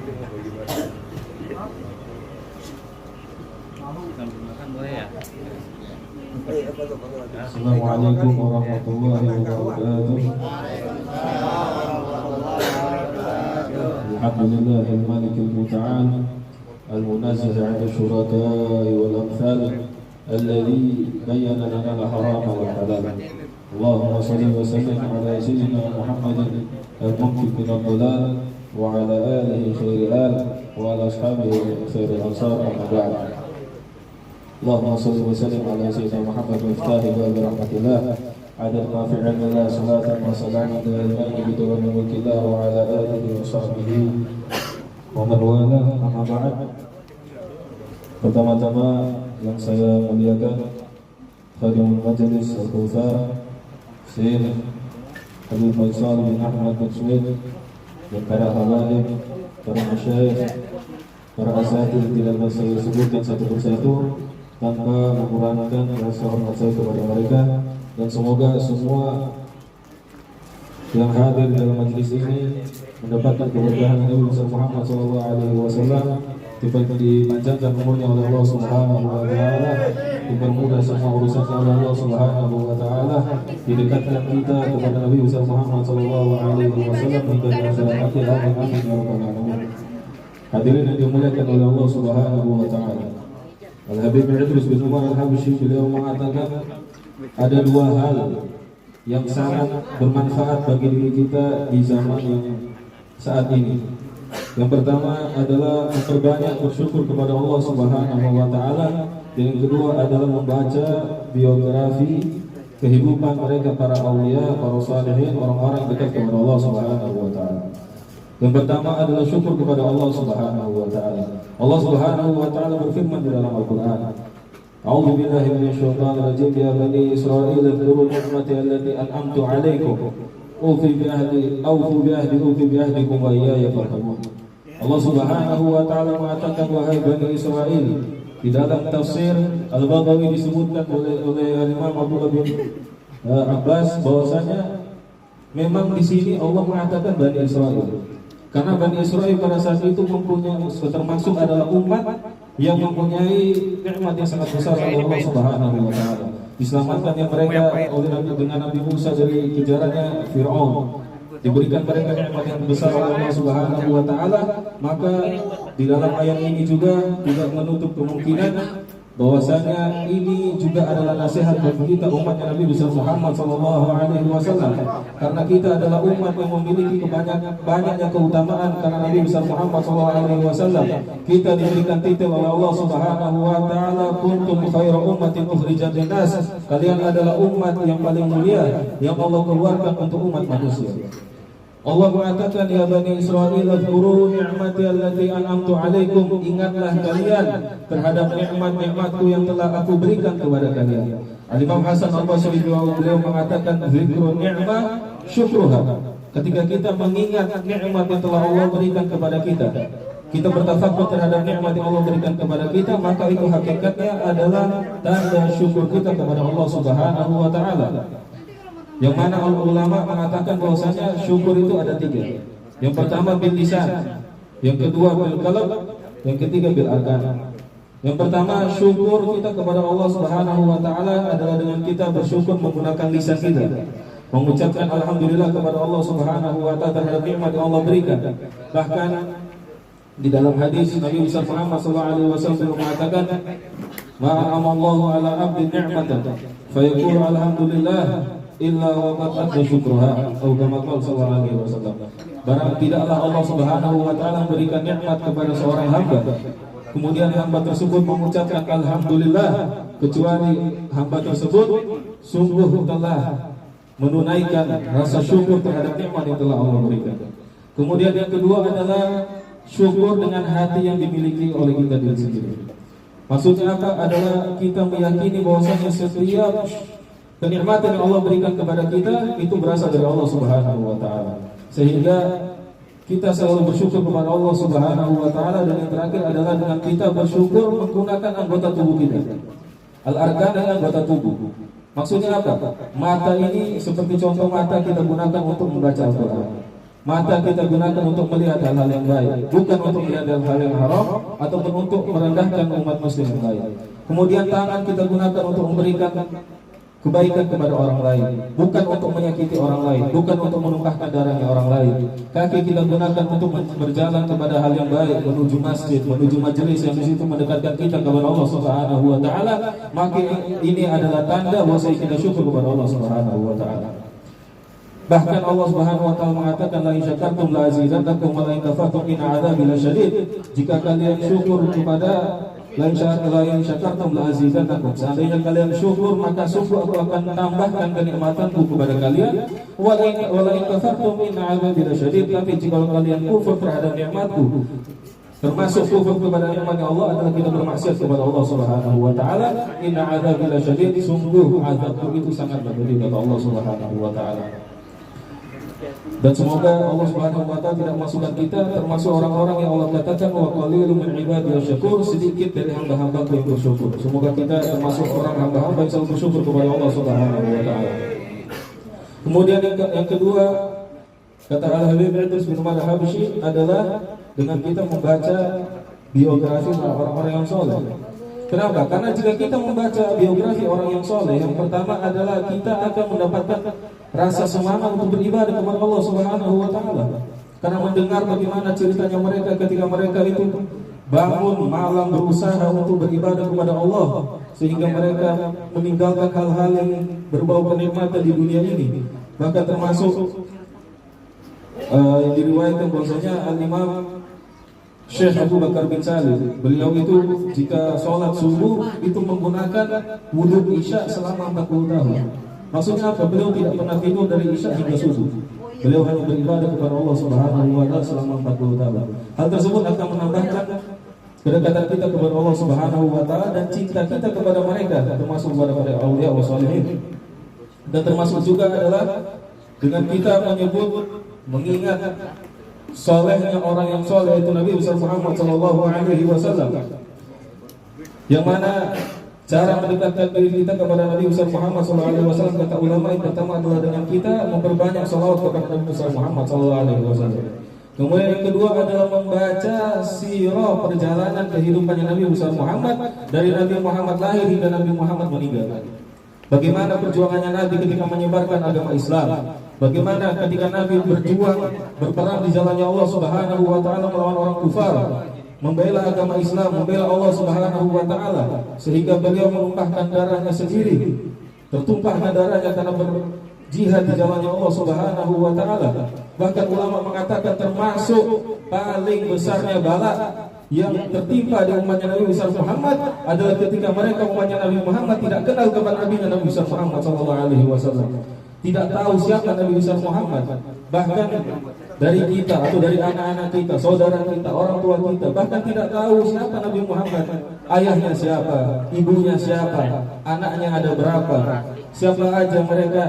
Assalamualaikum warahmatullahi wabarakatuh. Alhamdulillahil malikil muta'al al-munazzih 'ala syurata'i wal amthal alladhi bayyana lana al-harama wal halal. Allahumma shalli wa sallim ala sayyidina Muhammadin al-mumtik min ad-dalal wa ala alihi khairil al wa ala ashabihi khairil ansar amma ba'd. Allahumma shalli wa sallim ala sayyidina Muhammad miftahi babi rahmatillah adad ma fi 'ilmillah salatan wa salaman daiman bi dawami mulkillah wa ala alihi wa sahbihi wa man wala amma ba'd. Pertama-tama yang saya muliakan Khadimul Majelis Al-Kautsar Syekh Habib Faisal bin Ahmad bin Suhaib dan para habaib, para masyayikh, para asatidz tidak bisa saya sebutkan satu persatu tanpa mengurangi rasa hormat saya kepada mereka, dan semoga semua yang hadir dalam majelis ini mendapatkan keberkahan Nabi Muhammad SAW, dipanjangkan umurnya oleh Allah Subhanahu wa taala, dipermudah semua urusan oleh Allah Subhanahu wa taala, didekatkan kita kepada Nabi Muhammad SAW hingga akhir akhir amin ya rabbal alamin. Hadirin yang dimuliakan oleh Allah Subhanahu wa taala. Al-Habib Idris bin Umar Al-Habsyi beliau mengatakan ada dua hal yang sangat bermanfaat bagi diri kita di zaman yang saat ini. Yang pertama adalah memperbanyak bersyukur kepada Allah Subhanahu wa taala, dan yang kedua adalah membaca biografi kehidupan mereka para aulia, para salihin, orang-orang dekat kepada Allah Subhanahu wa taala. Yang pertama adalah syukur kepada Allah Subhanahu wa taala. Allah Subhanahu wa taala berfirman di dalam Al-Qur'an, A'udzu billahi minasyaitonir rajim, ya bani Israil dzkuru ni'mati allati an'amtu 'alaikum ufi bi ahdikum wa iyaya farhabun. Allah Subhanahu wa taala mengatakan, wahai bani Israil. Di dalam tafsir Al-Baghawi disebutkan oleh Imam Abdullah bin Abbas bahwasanya memang di sini Allah mengatakan bani Israil. Karena Bani Israil pada saat itu mempunyai, termasuk adalah umat yang mempunyai nikmat yang sangat besar oleh Allah Subhanahu wa taala. Diselamatkannya mereka oleh dengan Nabi Musa dari kejarannya Firaun. Diberikan mereka nikmat yang besar oleh Allah Subhanahu wa taala, maka di dalam ayat ini juga tidak menutup kemungkinan bahwasanya ini juga adalah nasihat bagi kita umat Nabi Muhammad SAW, karena kita adalah umat yang memiliki banyaknya keutamaan karena Nabi Muhammad SAW. Kita diberikan titel oleh Allah Subhanahu wa taala, kuntum khairu ummatin ukhrijat linnas, kalian adalah umat yang paling mulia yang Allah keluarkan untuk umat manusia. Allah mengatakan, ya bani Israil dzkuru ni'mati allati an'amtu 'alaikum, ingatlah kalian terhadap nikmat-nikmatku yang telah aku berikan kepada kalian. Al-Imam Hasan Al-Basri beliau mengatakan, dzikru ni'mah syukruha. Ketika kita mengingat nikmat yang telah Allah berikan kepada kita, kita bertafakur terhadap nikmat yang Allah berikan kepada kita, maka itu hakikatnya adalah tanda syukur kita kepada Allah Subhanahu wa taala. Yang mana ulama mengatakan bahwasanya syukur itu ada tiga. Yang pertama bil lisan, yang kedua bil qalb, yang ketiga bil arkan. Yang pertama, syukur kita kepada Allah Subhanahu wa taala adalah dengan kita bersyukur menggunakan lisan kita, mengucapkan alhamdulillah kepada Allah Subhanahu wa taala terhadap nikmat yang Allah berikan. Bahkan di dalam hadis Nabi Muhammad SAW mengatakan, ma'amallahu ala abdin ni'matan fayaqulu alhamdulillah illa waqad adda syukruha atau kama qala sallallahu alaihi wasallam. Barang tidaklah Allah Subhanahu wa taala memberikan nikmat kepada seorang hamba, kemudian hamba tersebut mengucapkan alhamdulillah, kecuali hamba tersebut sungguh telah menunaikan rasa syukur terhadap nikmat yang telah Allah berikan. Kemudian yang kedua adalah syukur dengan hati yang dimiliki oleh kita diri sendiri. Maksudnya apa? Adalah kita meyakini bahwasanya setiap kenikmatan yang Allah berikan kepada kita itu berasal dari Allah Subhanahu wa taala. Sehingga kita selalu bersyukur kepada Allah Subhanahu wa taala, dan yang terakhir adalah dengan kita bersyukur menggunakan anggota tubuh kita. Al-arkan adalah anggota tubuh. Maksudnya apa? Mata ini seperti contoh mata kita gunakan untuk membaca Al-Qur'an. Mata kita gunakan untuk melihat hal-hal yang baik, bukan untuk melihat hal-hal yang haram ataupun untuk merendahkan umat muslim yang lain. Kemudian tangan kita gunakan untuk memberikan kebaikan kepada orang lain, bukan untuk menyakiti orang lain, bukan untuk menumpahkan darahnya orang lain. Kaki kita gunakan untuk berjalan kepada hal yang baik, menuju masjid, menuju majelis yang di situ mendekatkan kita kepada Allah Subhanahu wa taala. Maka ini adalah tanda bahwa kita syukur kepada Allah Subhanahu wa taala. Bahkan Allah Subhanahu wa taala mengatakan la in syakartum la azidannakum wa la in kafartum inna adzabi lasyadid. Jika kalian syukur kepada la in syakartum la azidannakum, seandainya kalian syukur maka sungguh aku akan tambahkan kenikmatanku kepada kalian. Wa la in kafartum inna adzabi lasyadid. Tapi jika kalian kufur terhadap nikmatku, termasuk kufur kepada nikmat Allah adalah kita bermaksiat kepada Allah Subhanahu wa taala. Inna adzabi lasyadid, sungguh azabku itu sangat pedih kata Allah Subhanahu wa taala. Dan semoga Allah Subhanahu wa taala tidak masukkan kita termasuk orang-orang yang Allah katakan wa qalilun min ibadiyas syakur, sedikit dari hamba-hamba yang bersyukur. Semoga kita termasuk orang hamba-hamba yang selalu bersyukur kepada Allah Subhanahu wa taala. Kemudian yang kedua, kata Al-Habib Idris bin Umar Al-Habsyi, adalah dengan kita membaca biografi orang-orang yang soleh. Kenapa? Karena jika kita membaca biografi orang yang soleh, yang pertama adalah kita akan mendapatkan rasa semangat untuk beribadah kepada Allah Subhanahu wa taala. Karena mendengar bagaimana ceritanya mereka ketika mereka itu bangun malam berusaha untuk beribadah kepada Allah, sehingga mereka meninggalkan hal-hal yang berbau kenikmatan di dunia ini. Bahkan termasuk yang diriwayatkan bahwasanya Al-Imam Syekh Abu Bakar bin Salim, beliau itu jika sholat subuh itu menggunakan wudhu isya selama 40 tahun. Maksudnya apa? Beliau tidak pernah tidur dari isya hingga subuh. Beliau hanya beribadah kepada Allah Subhanahu wa taala selama 40 tahun. Hal tersebut akan menambahkan kedekatan kita kepada Allah Subhanahu wa taala dan cinta kita kepada mereka, termasuk kepada para auliya wa shalihin. Dan termasuk juga adalah dengan kita menyebut, mengingat solehnya orang yang soleh itu Nabi besar Muhammad sallallahu alaihi wasallam, yang mana cara mendekatkan diri kita kepada Nabi besar Muhammad sallallahu alaihi wasallam, kata ulama, yang pertama adalah dengan kita memperbanyak salawat kepada Nabi besar Muhammad sallallahu alaihi wasallam. Kemudian yang kedua adalah membaca sirah perjalanan kehidupannya Nabi besar Muhammad dari Nabi Muhammad lahir hingga Nabi Muhammad meninggal. Bagaimana perjuangannya Nabi ketika menyebarkan agama Islam, bagaimana ketika Nabi berjuang berperang di jalannya Allah Subhanahu wa taala melawan orang kufar, membela agama Islam, membela Allah Subhanahu wa taala, sehingga beliau menumpahkan darahnya sendiri. Tertumpahnya darahnya karena berjihad di jalannya Allah Subhanahu wa taala. Bahkan ulama mengatakan termasuk paling besarnya bala yang tertimpa di umatnya Nabi besar Muhammad adalah ketika mereka umatnya Nabi Muhammad tidak kenal kepada Nabi besar Muhammad sallallahu alaihi wasallam. Tidak tahu siapa Nabi besar Muhammad. Bahkan dari kita atau dari anak-anak kita, saudara kita, orang tua kita, bahkan tidak tahu siapa Nabi Muhammad. Ayahnya siapa, ibunya siapa, anaknya ada berapa, siapa aja mereka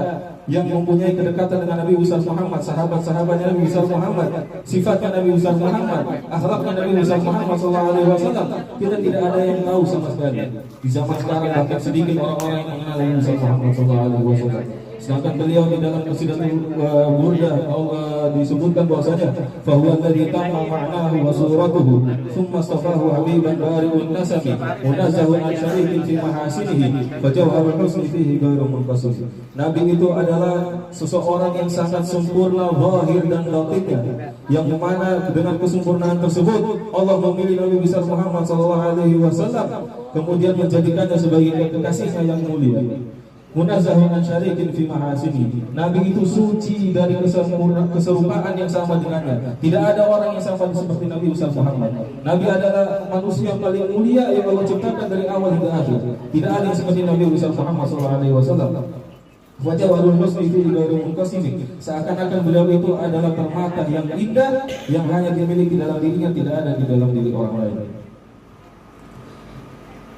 yang mempunyai kedekatan dengan Nabi besar Muhammad, sahabat-sahabatnya Nabi besar Muhammad, sifatnya Nabi besar Muhammad, akhlaknya Nabi besar Muhammad sallallahu alaihi wasallam. Kita tidak ada yang tahu sama sekali. Di zaman sekarang bahkan sedikit orang-orang yang mengenal Nabi besar Muhammad sallallahu alaihi wasallam. Sedangkan beliau di dalam Qasidatul Burdah disebutkan bahwasanya fahuwa alladzi tamma ma'nahu wa suratuhu thumma astafahu habiban bari'un nasabi munazzahun an syarikin fi mahasinihi fa jawharul husni fihi ghairu munqasim. Nabi itu adalah seseorang yang sangat sempurna zahir dan batinnya, yang mana dengan kesempurnaan tersebut Allah memilih Nabi besar Muhammad sallallahu alaihi wasallam kemudian menjadikannya sebagai kekasihnya yang mulia. Munazzahun an syarikin fi mahasini. Nabi itu suci dari keserupaan yang sama dengannya. Tidak ada orang yang sama seperti Nabi besar Muhammad. Nabi adalah manusia paling mulia yang Allah ciptakan dari awal hingga akhir. Tidak ada yang seperti Nabi besar Muhammad sallallahu alaihi wasallam. Wajah warul husni fi ghairu munqasim. Seakan-akan beliau itu adalah permata yang indah yang hanya dimiliki dalam dirinya, tidak ada di dalam diri orang lain.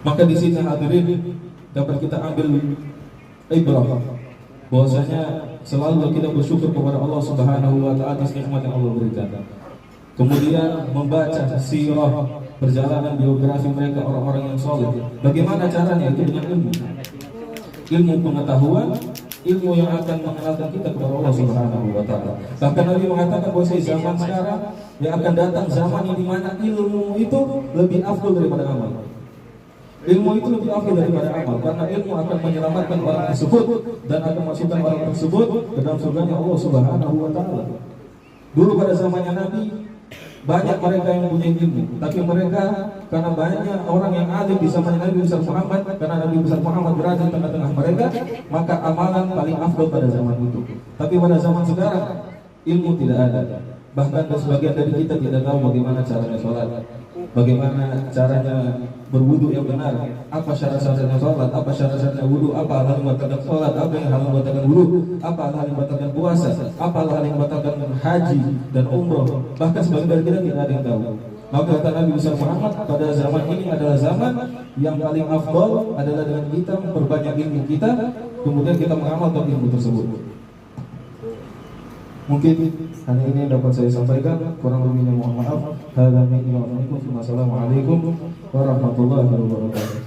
Maka di sini hadirin dapat kita ambil ibrah bahwasanya selalu kita bersyukur kepada Allah Subhanahu wa taala atas nikmat yang Allah berikan. Kemudian membaca sirah perjalanan biografi mereka orang-orang yang saleh. Bagaimana caranya? Itu dengan ilmu pengetahuan ilmu yang akan mengenalkan kita kepada Allah Subhanahu wa taala. Bahkan Nabi mengatakan bahwa zaman sekarang yang akan datang zaman di mana ilmu itu lebih afdal daripada amal. Ilmu itu lebih afdal daripada amal, karena ilmu akan menyelamatkan orang tersebut dan akan memasukkan orang tersebut ke dalam surganya Allah Subhanahu wa taala. Dulu pada zamannya Nabi banyak mereka yang punya ilmu, tapi mereka karena banyak orang yang alim di zaman Nabi besar Muhammad, karena Nabi besar Muhammad berada di tengah-tengah mereka, maka amalan paling afdal pada zaman itu. Tapi pada zaman sekarang ilmu tidak ada. Bahkan sebagian dari kita tidak tahu bagaimana caranya sholat, bagaimana caranya berwudu yang benar, apa syarat-syaratnya sholat, apa syarat-syaratnya wudu, apa hal yang membatalkan sholat, apa yang hal yang membatalkan wudu, apa hal yang membatalkan puasa, apa hal yang membatalkan haji dan umroh. Bahkan sebagian dari kita tidak ada yang tahu. Maka kata Nabi besar Muhammad, pada zaman ini adalah zaman yang paling afdal adalah dengan kita memperbanyak ilmu kita, kemudian kita mengamalkan ilmu tersebut. Mungkin hanya ini yang dapat saya sampaikan, kurang lebihnya mohon maaf. Assalamualaikum warahmatullahi wabarakatuh.